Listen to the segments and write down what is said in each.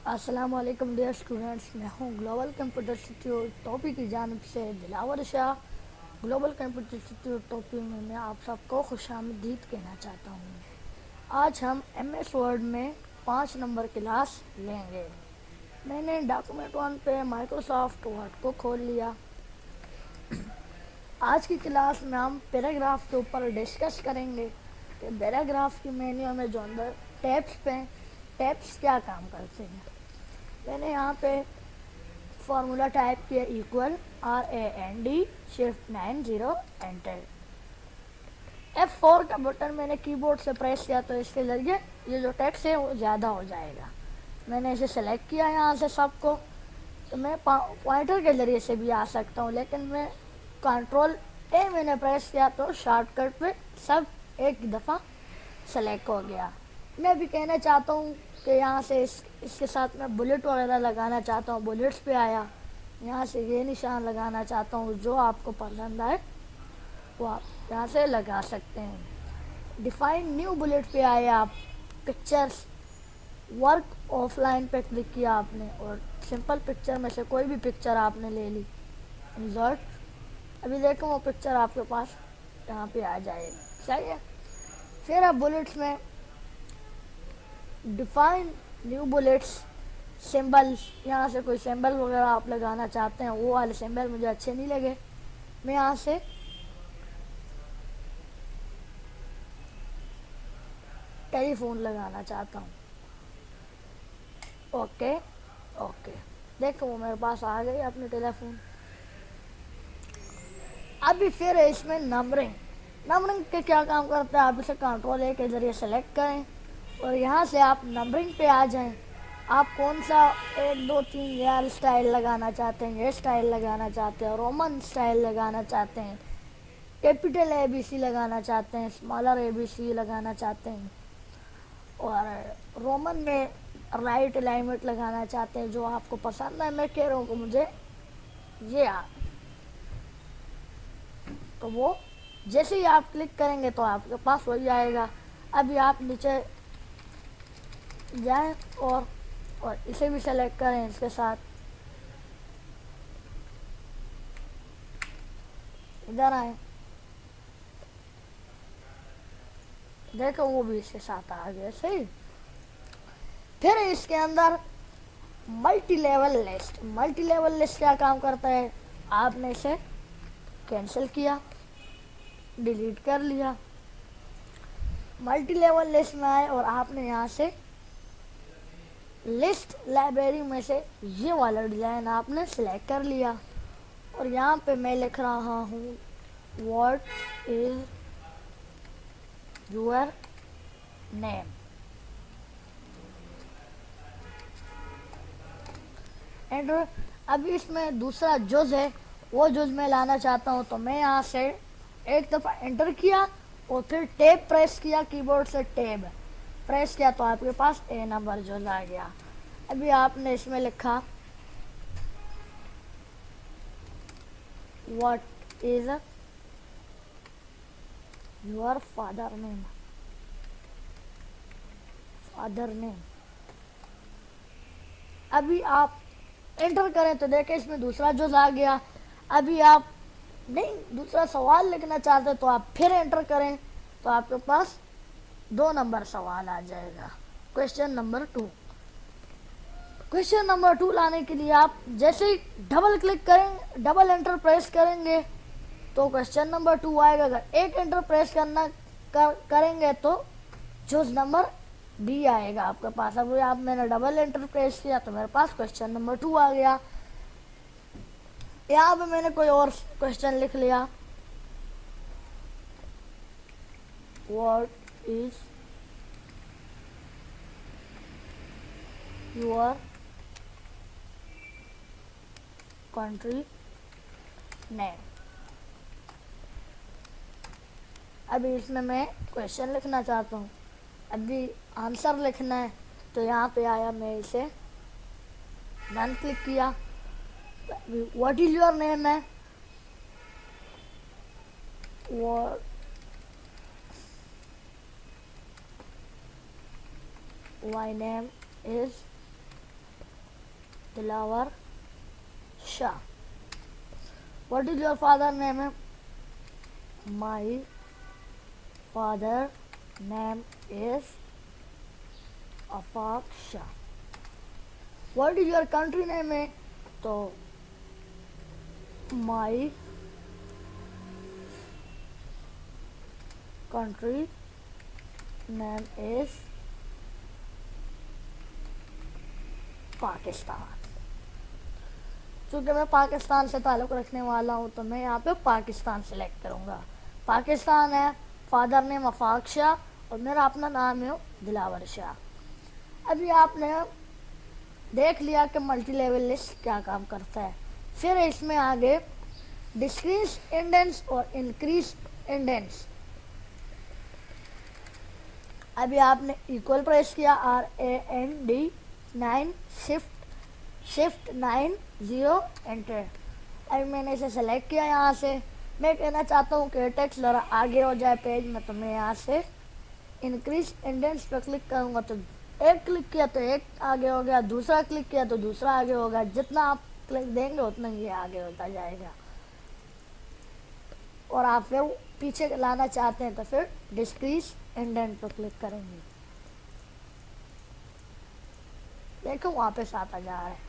अस्सलाम वालेकुम dear students. मैं हूं ग्लोबल कंप्यूटर इंस्टीट्यूट टॉपी की जानिब से Dilawar Shah. Global computer institute Topi में मैं आप सबको खुशामदीद कहना चाहता हूं। आज हम एमएस वर्ड में 5 नंबर क्लास लेंगे। मैंने डॉक्यूमेंट 1 पे माइक्रोसॉफ्ट वर्ड को खोल लिया। आज की क्लास में हम पैराग्राफ के ऊपर डिस्कस करेंगे कि पैराग्राफ की मेन्यू में जो अंदर टैब्स पे टैब्स क्या काम करते हैं। मैंने यहाँ पे फॉर्मूला टाइप किया equal RAND shift 90 enter. F4 का बटन मैंने कीबोर्ड से प्रेस किया तो इसके जरिए ये जो टेक्स्ट है वो ज़्यादा हो जाएगा। मैंने इसे सेलेक्ट किया यहाँ से सबको, तो मैं पॉइंटर के ज़रिए से भी आ सकता हूँ, लेकिन मैं कंट्रोल A मैंने प्रेस किया तो शॉर्टकट पे सब एक दफ़ा सेलेक्ट हो गया। मैं भी कहना चाहता हूँ कि यहाँ से इसके साथ मैं बुलेट वगैरह लगाना चाहता हूँ, बुलेट्स पे आया। यहाँ से ये निशान लगाना चाहता हूँ, जो आपको पसंद आए वो आप यहाँ से लगा सकते हैं। डिफाइन न्यू बुलेट पे आए आप, पिक्चर्स वर्क ऑफलाइन पे क्लिक किया आपने और सिंपल पिक्चर में से कोई भी पिक्चर आपने ले ली, इंसर्ट। अभी देखो वो पिक्चर आपके पास यहाँ पे आ जाएगी, सही है। फिर आप बुलेट्स में डिफाइन न्यू बुलेट्स सिंबल, यहाँ से कोई सिंबल वगैरह आप लगाना चाहते हैं, वो वाले सिंबल मुझे अच्छे नहीं लगे, मैं यहाँ से टेलीफोन लगाना चाहता हूँ। ओके ओके, देखो वो मेरे पास आ गई अपनी टेलीफोन। अभी फिर इसमें नंबरिंग, नंबरिंग के क्या काम करता है, आप इसे कंट्रोल A के ज़रिए सेलेक्ट करें और यहाँ से आप नंबरिंग पे आ जाएं। आप कौन सा 1 2 3 यार स्टाइल लगाना चाहते हैं, ये स्टाइल लगाना चाहते हैं, रोमन स्टाइल लगाना चाहते हैं, कैपिटल ABC लगाना चाहते हैं, स्मॉलर ABC लगाना चाहते हैं, और रोमन में राइट अलाइनमेंट लगाना चाहते हैं, जो आपको पसंद है। मैं कह रहा हूँ कि मुझे ये तो वो जैसे ही आप क्लिक करेंगे तो आपके पास वही आएगा। अभी आप नीचे जाएं और इसे भी सेलेक्ट करें इसके साथ, इधर आए, देखो वो भी इसके साथ आ गया, सही। फिर इसके अंदर multi level list, multi level list क्या काम करता है, आपने इसे कैंसिल किया, डिलीट कर लिया, मल्टी लेवल लिस्ट में आए और आपने यहाँ से लिस्ट लाइब्रेरी में से ये वाला डिज़ाइन आपने सिलेक्ट कर लिया और यहाँ पे मैं लिख रहा हूँ what is your name. And अभी इसमें दूसरा जुज है, वो जुज मैं लाना चाहता हूँ, तो मैं यहाँ से एक दफ़ा एंटर किया और फिर टैब प्रेस किया, कीबोर्ड से टैब प्रेस किया तो आपके पास A नंबर जुज आ गया। अभी आपने इसमें लिखा what is your father name, father name. अभी आप एंटर करें तो देखें इसमें दूसरा जुज आ गया। अभी आप नहीं दूसरा सवाल लिखना चाहते तो आप फिर एंटर करें तो आपके पास 2 नंबर सवाल आ जाएगा, क्वेश्चन नंबर 2। क्वेश्चन नंबर 2 लाने के लिए आप जैसे ही डबल क्लिक करें, डबल एंटर प्रेस करेंगे तो क्वेश्चन नंबर 2 आएगा। अगर एक एंटर प्रेस करेंगे तो जुज नंबर B आएगा आपके पास। अब आप मैंने डबल एंटर प्रेस किया तो मेरे पास क्वेश्चन नंबर 2 आ गया। यहाँ पे मैंने कोई और क्वेश्चन लिख लिया, what is your country name. अभी इसमें मैं क्वेश्चन लिखना चाहता हूँ, अभी आंसर लिखना है तो यहाँ पे आया, मैं इसे डन क्लिक किया। व्हाट इज योर नेम है, what my name is Dilawar Shah. What is your father name है? My father name is Afaq Shah. What is your country name है? तो my country name is Pakistan. चूंकि मैं पाकिस्तान से ताल्लुक़ रखने वाला हूँ तो मैं यहाँ पे पाकिस्तान सेलेक्ट करूँगा। पाकिस्तान है, फादर नेम आफाक शाह और मेरा अपना नाम है दिलावर शाह। अभी आपने देख लिया कि मल्टी लेवल लिस्ट क्या काम करता है। फिर इसमें आगे डिक्रीज इंडेंस और इंक्रीज इंडेंस। अभी आपने इक्वल प्रेस किया, RAND 9 शिफ्ट 9 0 एंटर। अभी मैंने इसे सेलेक्ट किया यहाँ से। मैं कहना चाहता हूँ कि टेक्स्ट ज़रा आगे हो जाए पेज में, तो मैं यहाँ से इंक्रीज इंडेंस पर क्लिक करूँगा तो एक क्लिक किया तो एक आगे हो गया, दूसरा क्लिक किया तो दूसरा आगे होगा। जितना आप क्लिक देंगे उतना ये आगे होता जाएगा। और आप फिर पीछे लाना चाहते हैं तो फिर डिक्रीज इंडेंट पर क्लिक करेंगे। देखो वापस आता जा रहा है।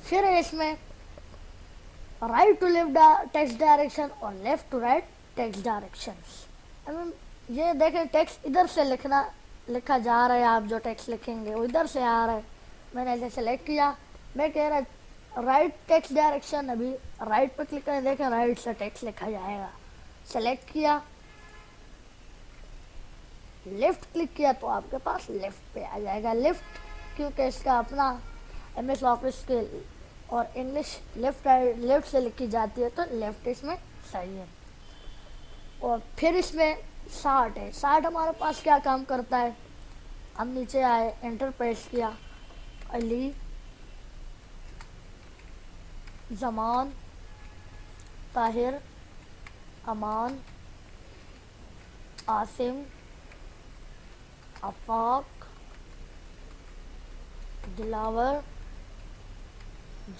फिर इसमें right to left text direction और left to right text directions. ये देखें टेक्स्ट इधर से लिखा जा रहा है। आप जो टेक्स्ट लिखेंगे वो इधर से आ रहा है। मैंने इसे सेलेक्ट किया। मैं कह रहा राइट टेक्स्ट डायरेक्शन, अभी राइट पे क्लिक करें, देखें राइट से टेक्स्ट लिखा जाएगा। सेलेक्ट किया, लेफ्ट क्लिक किया तो आपके पास लेफ्ट पे आ जाएगा। लेफ्ट क्योंकि इसका अपना MS ऑफिस के और इंग्लिश लेफ्ट से लिखी जाती है तो लेफ्ट इसमें सही है। और फिर इसमें 60 है। 60 हमारे पास क्या काम करता है? हम नीचे आए, एंटर प्रेस किया, अली, जमान, ताहिर, अमान, आसिम, आफाक, दिलावर,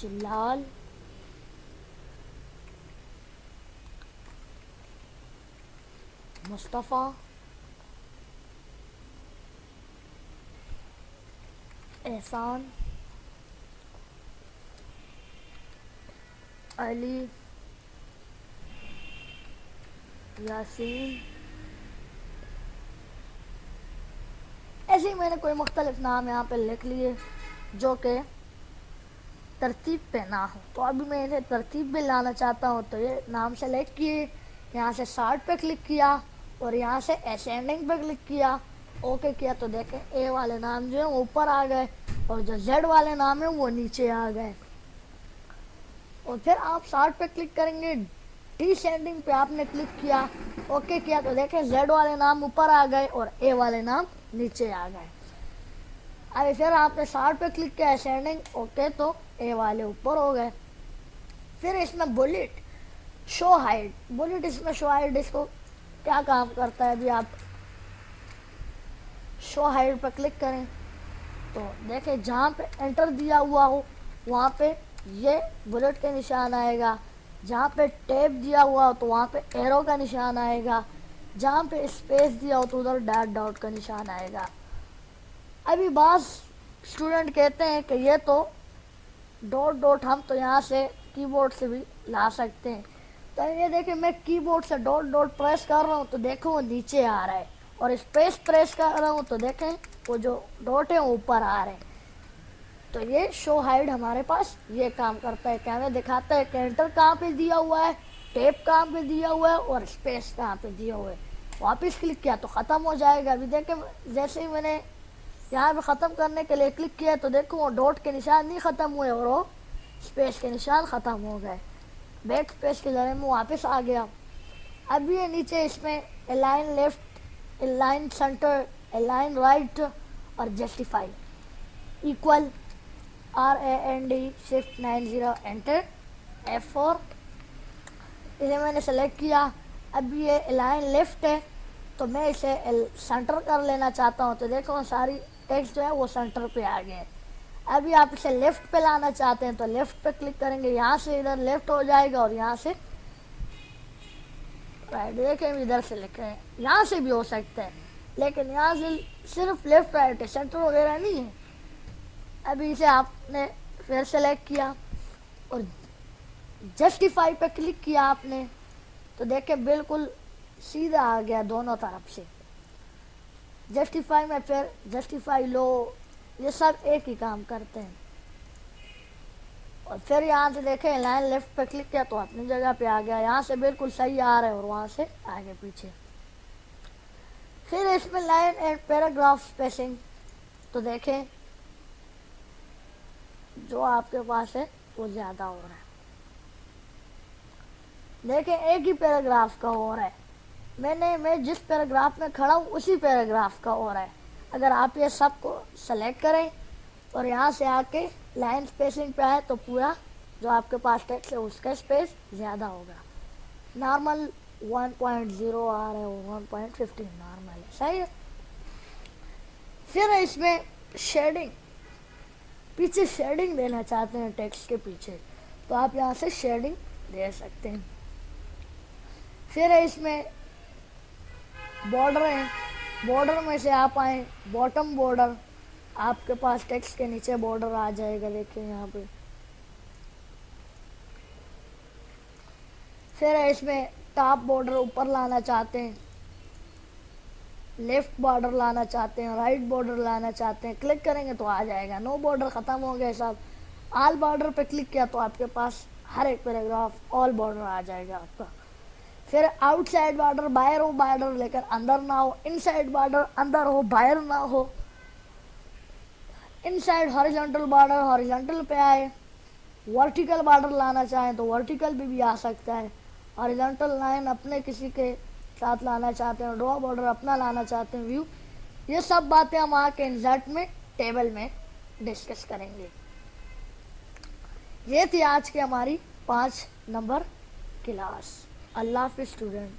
जलाल, मुस्तफ़ा, एहसान, अली, यासीन। ऐसे ही मैंने कोई मुख्तलिफ नाम यहाँ पे लिख लिए जो कि तरतीब पे ना हो। तो अभी मैं इन्हें तरतीब में लाना चाहता हूँ तो ये नाम सेलेक्ट किए, यहाँ से 60 पे क्लिक किया और यहाँ से असेंडिंग पे क्लिक किया, ओके किया तो देखें ए वाले नाम जो है वो ऊपर आ गए और जो जेड वाले नाम है वो नीचे आ गए। और फिर आप 60 पे क्लिक करेंगे, डिसेंडिंग पे आपने क्लिक किया, ओके किया तो देखें जेड वाले नाम ऊपर आ गए और ए वाले नाम नीचे आ गए। अभी फिर आपने 60 पे क्लिक किया असेंडिंग, ओके तो ए वाले ऊपर हो गए। फिर इसमें बुलेट शो हाइड, बुलेट इसमें शो हाइड इसको क्या काम करता है? अभी आप शो हाइड पर क्लिक करें तो देखें जहाँ पे एंटर दिया हुआ हो वहाँ पे ये बुलेट का निशान आएगा, जहाँ पे टैब दिया हुआ हो तो वहाँ पे एरो का निशान आएगा, जहाँ पे स्पेस दिया हो तो उधर डॉट डॉट का निशान आएगा। अभी बास स्टूडेंट कहते हैं कि ये तो डॉट डॉट हम तो यहाँ से कीबोर्ड से भी ला सकते हैं। तो ये देखिए मैं कीबोर्ड से डॉट डॉट प्रेस कर रहा हूँ तो देखो वो नीचे आ रहा है और स्पेस प्रेस कर रहा हूँ तो देखें वो जो डॉट है वो ऊपर आ रहे हैं। तो ये शो हाइड हमारे पास ये काम करता है कि हमें दिखाता है कि एंटर कहाँ पे दिया हुआ है, टेप कहाँ पे दिया हुआ है और स्पेस कहाँ पे दिया हुआ है। वापस क्लिक किया तो ख़त्म हो जाएगा। अभी देखें जैसे ही मैंने यहाँ पे ख़त्म करने के लिए क्लिक किया तो देखो वो डॉट के निशान नहीं ख़त्म हुए और वो स्पेस के निशान ख़त्म हो गए। बैक स्पेस के ज़रिए में वापस आ गया। अभी ये नीचे इसमें align left, align center, align right और justify equal RAND shift 90 enter F4। इसे मैंने सेलेक्ट किया। अभी ये अलाइन लेफ्ट है तो मैं इसे सेंटर कर लेना चाहता हूँ तो देखो सारी टेक्स्ट जो है वो सेंटर पे आ गए। अभी आप इसे लेफ्ट पे लाना चाहते हैं तो लेफ्ट पे क्लिक करेंगे, यहाँ से इधर लेफ्ट हो जाएगा और यहाँ से राइट। देखें इधर से लिखे हैं, यहाँ से भी हो सकता है, लेकिन यहाँ से सिर्फ लेफ्ट राइट है, सेंटर वगैरह नहीं है। अभी इसे आपने फिर सेलेक्ट किया और जस्टिफाई पे क्लिक किया आपने, तो देखें बिल्कुल सीधा आ गया दोनों तरफ से। जस्टिफाई में फिर जस्टिफाई लो, ये सब एक ही काम करते हैं। और फिर यहाँ से देखें लाइन लेफ्ट पे क्लिक किया तो अपनी जगह पे आ गया, यहाँ से बिल्कुल सही आ रहा है और वहाँ से आगे पीछे। फिर इसमें लाइन एंड पैराग्राफ स्पेसिंग, तो देखें जो आपके पास है वो ज़्यादा हो रहा है। देखें एक ही पैराग्राफ का हो रहा है, मैं जिस पैराग्राफ में खड़ा हूँ उसी पैराग्राफ का हो रहा है। अगर आप ये सबको सेलेक्ट करें और यहाँ से आके लाइन स्पेसिंग पे आए तो पूरा जो आपके पास टेक्स्ट है उसका स्पेस ज़्यादा होगा। नॉर्मल 1.0 आ रहा है, 1.15 नॉर्मल है, सही है। फिर इसमें शेडिंग, पीछे शेडिंग देना चाहते हैं टेक्स्ट के पीछे तो आप यहाँ से शेडिंग दे सकते हैं। फिर इसमें बॉर्डर है, बॉर्डर में से आप आए बॉटम बॉर्डर, आपके पास टेक्स्ट के नीचे बॉर्डर आ जाएगा, देखिए यहाँ पे। फिर इसमें टॉप बॉर्डर ऊपर लाना चाहते हैं, लेफ्ट बॉर्डर लाना चाहते हैं, राइट बॉर्डर लाना चाहते हैं, क्लिक करेंगे तो आ जाएगा। नो बॉर्डर ख़त्म हो गया सब, ऑल बॉर्डर पे क्लिक किया तो आपके पास हर एक पैराग्राफ ऑल बॉर्डर आ जाएगा आपका। फिर आउटसाइड बॉर्डर, बाहर हो बॉर्डर लेकिन अंदर ना हो, इनसाइड बॉर्डर अंदर हो बाहर ना हो, इनसाइड हॉरिजॉन्टल बॉर्डर हॉरिजॉन्टल पे आए। वर्टिकल बॉर्डर लाना चाहें तो वर्टिकल भी आ सकता है। हॉरिजॉन्टल लाइन अपने किसी के साथ लाना चाहते हैं, ड्रॉ बॉर्डर अपना लाना चाहते हैं, व्यू, ये सब बातें हम आके इंसर्ट में टेबल में डिस्कस करेंगे। ये थी आज की हमारी 5 नंबर क्लास। अल्लाह हाफिज़ स्टूडेंट।